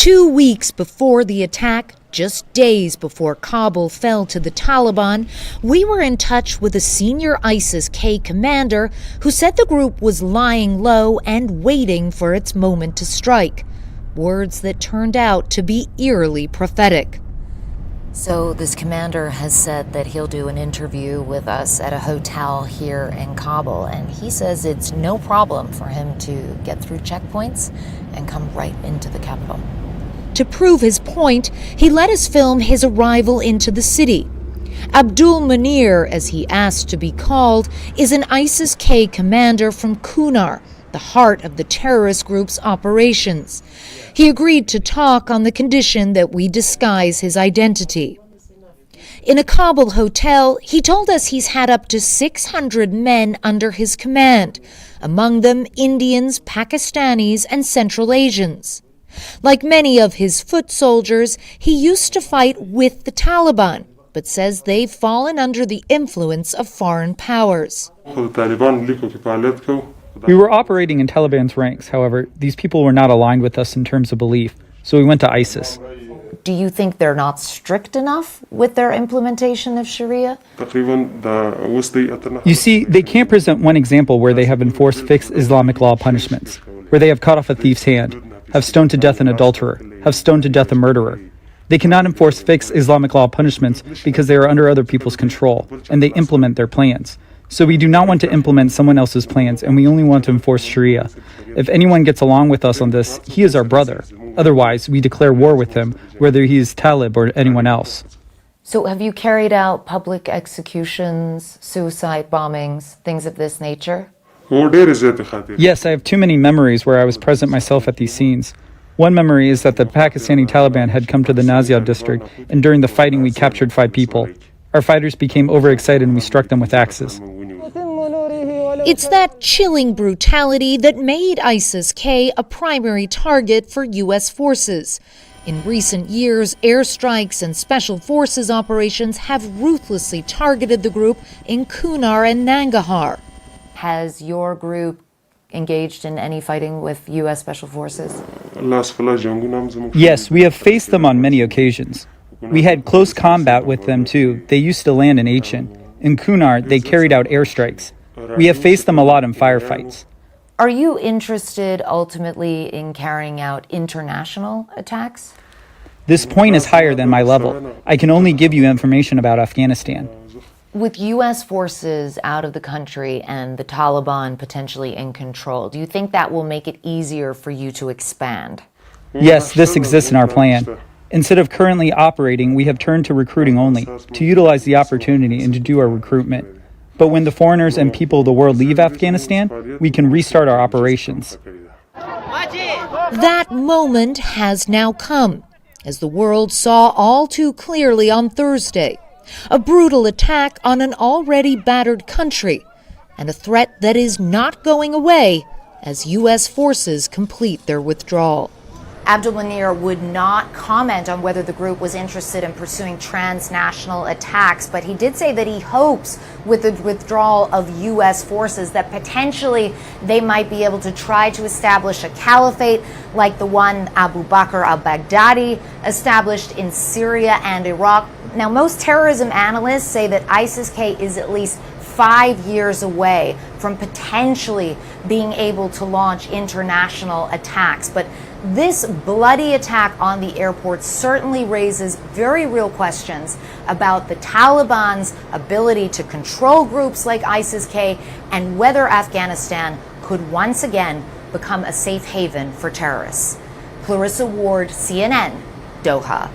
2 weeks before the attack, just days before Kabul fell to the Taliban, we were in touch with a senior ISIS-K commander who said the group was lying low and waiting for its moment to strike. Words that turned out to be eerily prophetic. So this commander has said that he'll do an interview with us at a hotel here in Kabul, and he says it's no problem for him to get through checkpoints and come right into the capital. To prove his point, he let us film his arrival into the city. Abdul Munir, as he asked to be called, is an ISIS-K commander from Kunar, the heart of the terrorist group's operations. He agreed to talk on the condition that we disguise his identity. In a Kabul hotel, he told us he's had up to 600 men under his command, among them Indians, Pakistanis, and Central Asians. Like many of his foot soldiers, he used to fight with the Taliban, but says they've fallen under the influence of foreign powers. We were operating in Taliban's ranks. However, these people were not aligned with us in terms of belief, so we went to ISIS. Do you think they're not strict enough with their implementation of Sharia? You see, they can't present one example where they have enforced fixed Islamic law punishments, where they have cut off a thief's hand, have stoned to death an adulterer, have stoned to death a murderer. They cannot enforce fixed Islamic law punishments because they are under other people's control, and they implement their plans. So we do not want to implement someone else's plans, and we only want to enforce Sharia. If anyone gets along with us on this, he is our brother. Otherwise, we declare war with him, whether he is Talib or anyone else. So have you carried out public executions, suicide bombings, things of this nature? Yes, I have too many memories where I was present myself at these scenes. One memory is that the Pakistani Taliban had come to the Nazia district, and during the fighting we captured 5 people. Our fighters became overexcited and we struck them with axes. It's that chilling brutality that made ISIS-K a primary target for U.S. forces. In recent years, airstrikes and special forces operations have ruthlessly targeted the group in Kunar and Nangarhar. Has your group engaged in any fighting with U.S. Special Forces? Yes, we have faced them on many occasions. We had close combat with them too. They used to land in Achin. In Kunar, they carried out airstrikes. We have faced them a lot in firefights. Are you interested ultimately in carrying out international attacks? This point is higher than my level. I can only give you information about Afghanistan. With U.S. forces out of the country and the Taliban potentially in control, do you think that will make it easier for you to expand? Yes, this exists in our plan. Instead of currently operating, we have turned to recruiting only, to utilize the opportunity and to do our recruitment. But when the foreigners and people of the world leave Afghanistan, we can restart our operations. That moment has now come, as the world saw all too clearly on Thursday. A brutal attack on an already battered country, and a threat that is not going away as U.S. forces complete their withdrawal. Abdul Munir would not comment on whether the group was interested in pursuing transnational attacks, but he did say that he hopes with the withdrawal of U.S. forces that potentially they might be able to try to establish a caliphate like the one Abu Bakr al-Baghdadi established in Syria and Iraq. Now, most terrorism analysts say that ISIS-K is at least 5 years away from potentially being able to launch international attacks. But this bloody attack on the airport certainly raises very real questions about the Taliban's ability to control groups like ISIS-K and whether Afghanistan could once again become a safe haven for terrorists. Clarissa Ward, CNN, Doha.